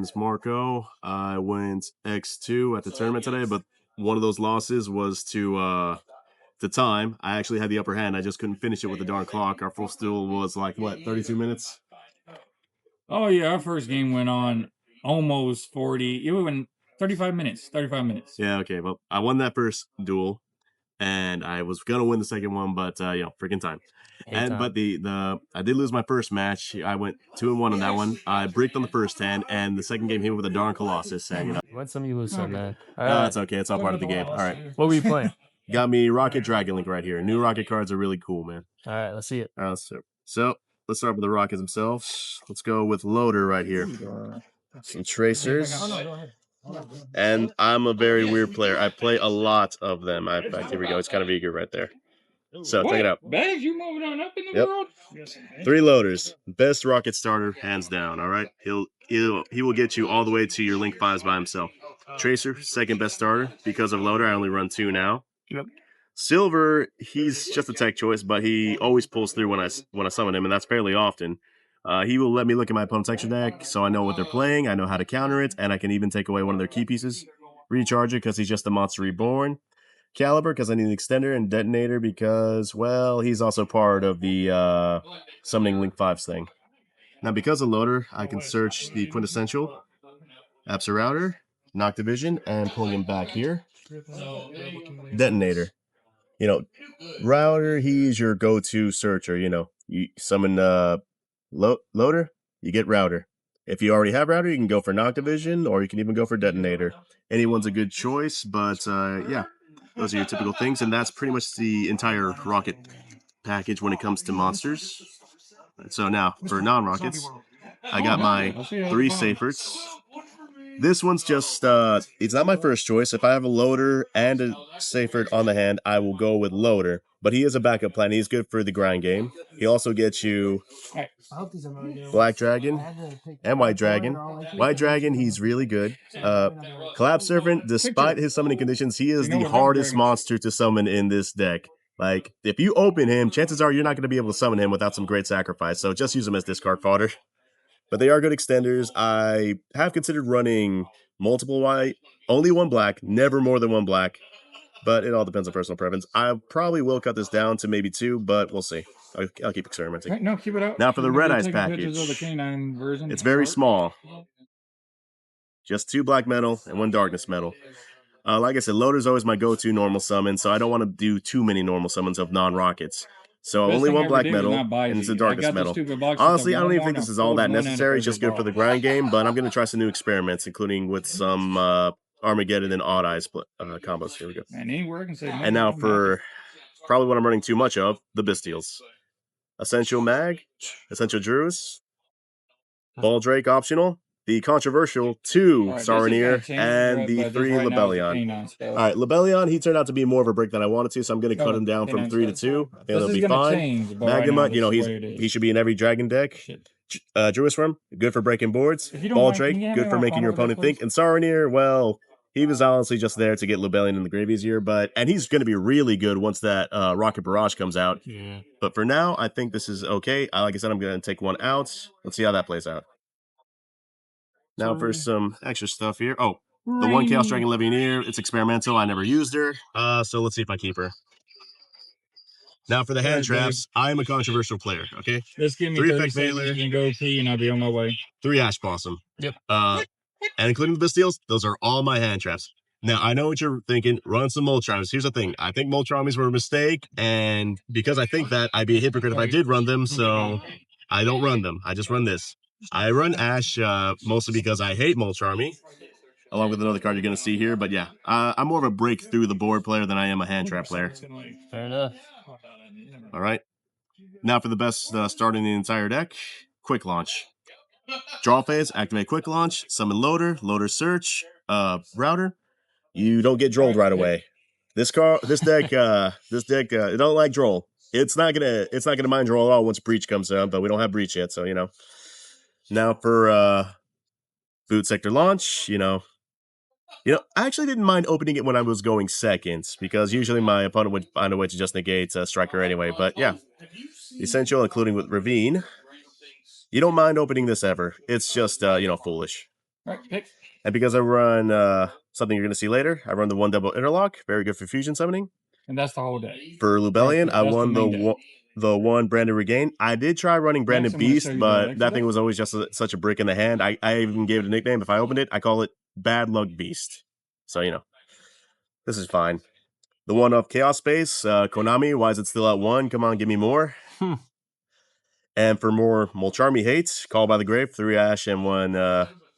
is Marco. I went X2 at the tournament today, but one of those losses was to time. I actually had the upper hand. I just couldn't finish it with the darn clock. Our full steal was like, what, 32 minutes? Oh, yeah, our first game went on almost 40. It went 35 minutes. 35 minutes. Yeah, okay. Well, I won that first duel, and I was going to win the second one, but, freaking time. But I did lose my first match. I went 2-1 on that one. I bricked on the first hand, and the second game hit with a darn Colossus. And You win some, you lose some, man. That's okay. It's all part of the game. All right. What were you playing? Got me Rocket Dragon Link right here. New Rocket cards are really cool, man. All right, let's see it. All right, so let's start with the Rockets themselves. Let's go with Loader right here. Some Tracers. And I'm a very weird player. I play a lot of them. In fact, here we go. It's kind of eager right there. So check it out. Bags, you moving on up in the world? 3 Loaders. Best Rocket starter, hands down. All right. He will get you all the way to your Link 5s by himself. Tracer, second best starter. Because of Loader, I only run 2 now. Yep. Silver, he's just a tech choice, but he always pulls through when I summon him, and that's fairly often. He will let me look at my opponent's extra deck, so I know what they're playing, I know how to counter it, and I can even take away one of their key pieces. Recharge it because he's just a monster reborn. Caliber because I need an extender, and Detonator because, well, he's also part of the summoning Link 5s thing. Now, because of Loader, I can search the Quintessential, Absa Router, Noctivision, and pulling him back here. Detonator. Router, he's your go-to searcher, You summon Loader, you get Router. If you already have Router, you can go for Noctivision, or you can even go for Detonator. Anyone's a good choice, but yeah, those are your typical things, and that's pretty much the entire Rocket package when it comes to monsters. So now, for non-Rockets, I got my 3 Safers. This one's just, it's not my first choice. If I have a Loader and a Safert on the hand, I will go with Loader. But he is a backup plan. He's good for the grind game. He also gets you Black Dragon and White Dragon. White Dragon, he's really good. Collapse Serpent, despite his summoning conditions, he is the hardest monster to summon in this deck. Like, if you open him, chances are you're not going to be able to summon him without some great sacrifice. So just use him as discard fodder. But they are good extenders. I have considered running multiple white, only 1 black, never more than 1 black. But it all depends on personal preference. I probably will cut this down to maybe 2, but we'll see. I'll keep experimenting. Right, no, keep it up. Now for the Red Eyes package. It's very small. Just 2 black metal and 1 darkness metal. Like I said, Loader's always my go-to normal summon, so I don't want to do too many normal summons of non-Rockets. So only 1 black metal, and it's a darkness metal. Honestly, I don't even think this is all that necessary, just good for the grind game, but I'm going to try some new experiments, including with some Armageddon and Odd Eyes combos. Here we go. And now for probably what I'm running too much of, the Bystials. Essential Mag, Essential Druis, Ball Drake optional, the controversial 2 Saronir, and the 3 Lebellion. All right, Lebellion, he turned out to be more of a brick than I wanted to, so I'm going to cut him down from 3 to 2. I think that'll be fine. Magnamut, he should be in every dragon deck. Druis Worm, good for breaking boards. Ball Drake, good for making your opponent think. And Saronir, well, he was honestly just there to get Lebellion in the grave easier, and he's going to be really good once that Rocket Barrage comes out. Yeah. But for now, I think this is okay. Like I said, I'm going to take 1 out. Let's see how that plays out. Now for some extra stuff here. Oh, the 1 Chaos Dragon Legionnaire. It's experimental. I never used her. So let's see if I keep her. Now for the hand traps, I am a controversial player, okay? Just give me 3 30 Effect seconds Veiler, and go pee, and I'll be on my way. 3 Ash Blossom. Yep. And including the Bystials, those are all my hand traps. Now, I know what you're thinking. Run some Moltres. Here's the thing. I think Moltres were a mistake, and because I think that, I'd be a hypocrite if I did run them, so I don't run them. I just run this. I run Ash mostly because I hate Moltres, along with another card you're going to see here. But yeah, I'm more of a break through the board player than I am a hand trap player. Fair enough. All right. Now for the best start in the entire deck, Quick Launch. Draw phase, activate Quick Launch, summon Loader, Loader Search, Router. You don't get drolled right away. This deck, it don't like droll. It's not gonna mind droll at all once Breach comes out, but we don't have Breach yet, so Now for Boot Sector Launch, I actually didn't mind opening it when I was going second, because usually my opponent would find a way to just negate Striker anyway. But yeah, Essential, including with Ravine. You don't mind opening this ever. It's just, foolish. Right, pick. And because I run something you're going to see later, I run the 1 double interlock. Very good for fusion summoning. And that's the whole day. For Lubellion, Right, I that's won the main deck. the one Brandon Regain. I did try running Brandon Next, I'm gonna Beast, show you the but extra that thing deck. was always just such a brick in the hand. I even gave it a nickname. If I opened it, I call it Bad Luck Beast. So, you know, this is fine. The one of Chaos Space, Konami, why is it still at 1? Come on, give me more. And for more Molcharmi hates, Call by the Grave, 3 Ash and 1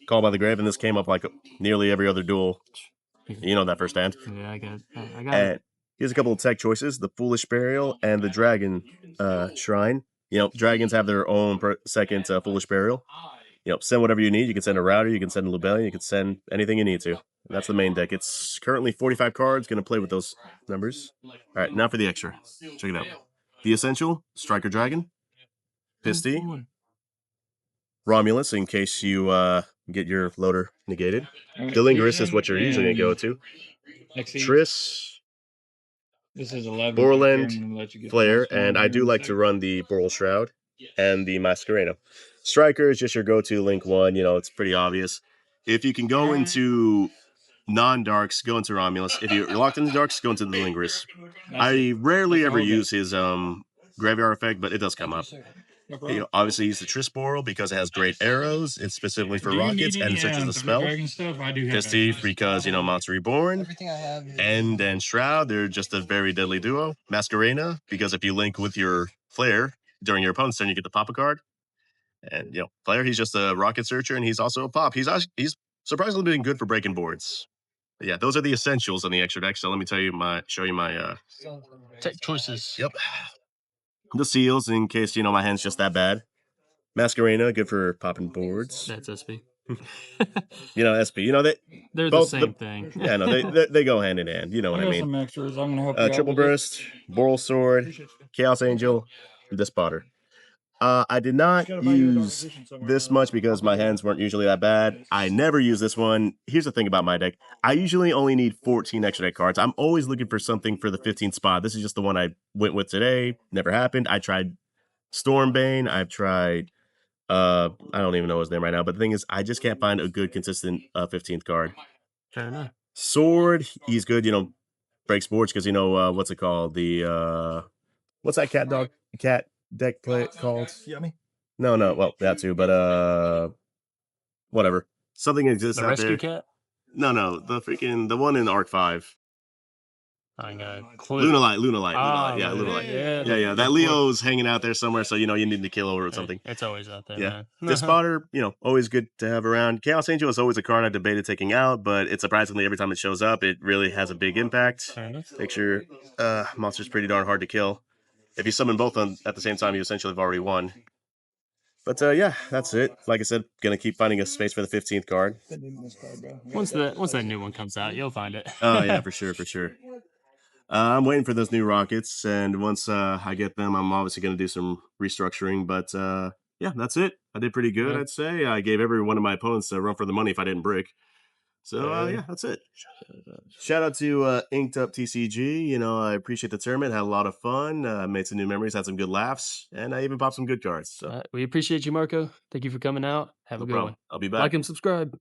Call by the Grave, and this came up like nearly every other duel. You know that firsthand. Yeah, I got And it. here's a couple of tech choices: the Foolish Burial and the Dragon Shrine. You know, dragons have their own second Foolish Burial. You know, send whatever you need. You can send a Router, you can send a Lubellion, you can send anything you need to. And that's the main deck. It's currently 45 cards. Going to play with those numbers. All right, now for the extra. Check it out. The Essential, Striker Dragon, Pisty, Romulus, in case you get your loader negated. Right, Delingerous is what you're usually going to go and to. Exceed. Triss, This is 11. Borreload, I'm gonna let you get Flare, the next one and I here do in a like to second. run the Boral Shroud and the Masquerado. Striker is just your go-to Link 1. You know, it's pretty obvious. If you can go into non-darks, go into Romulus. If you're locked into darks, go into the Delingerous. I rarely ever use his graveyard effect, but it does come up. You know, obviously, use the Triss Boral because it has great arrows. It's specifically for rockets and it searches the spell. Pisty because, you know, Monster Reborn. End and Shroud, they're just a very deadly duo. Masquerena, because if you link with your Flare during your opponent's turn, you get to pop a card. And, you know, Flare, he's just a rocket searcher and he's also a pop. He's surprisingly been good for breaking boards. But yeah, those are the essentials on the extra deck. So let me show you my Tech choices. Yep. The seals, in case, you know, my hand's just that bad. Masquerena, good for popping boards. That's SP. You know, SP. You know, they're both the same thing. Yeah, no, they go hand in hand. You know what I mean. Some extras. I'm gonna help you out Triple with Burst, Boral Sword, Chaos Angel, Despotter. I did not use this much because my hands weren't usually that bad. I never use this one. Here's the thing about my deck. I usually only need 14 extra deck cards. I'm always looking for something for the 15th spot. This is just the one I went with today. Never happened. I tried Stormbane. I've tried I don't even know his name right now, but the thing is, I just can't find a good, consistent 15th card. Fair enough. Sword, he's good, you know, breaks boards because, you know, what's it called? The, what's that cat deck play called? Yummy? No, well, that too, but, whatever. Something exists The out rescue there. cat? No, the one in Arc 5. I got Lunalight. Ah, Yeah, right. Lunalight. Yeah, Yeah. That Leo's hanging out there somewhere, so, you know, you need to kill over or something. It's always out there, Yeah. man. Despotter, you know, always good to have around. Chaos Angel is always a card I debated taking out, but it's surprisingly every time it shows up, it really has a big impact. Fair enough. Make sure monster's pretty darn hard to kill. If you summon both at the same time, you essentially have already won. But yeah, that's it. Like I said, gonna keep finding a space for the 15th card. Once that new one comes out, you'll find it. Oh yeah, for sure. I'm waiting for those new rockets, and once I get them, I'm obviously going to do some restructuring. But yeah, that's it. I did pretty good, Yeah. I'd say. I gave every one of my opponents a run for the money if I didn't brick. So yeah, that's it. Shout out to InkedUpTCG. You know, I appreciate the tournament. Had a lot of fun. Made some new memories. Had some good laughs, and I even popped some good cards. So We appreciate you, Marco. Thank you for coming out. Have no a good problem. one. I'll be back. Like and subscribe.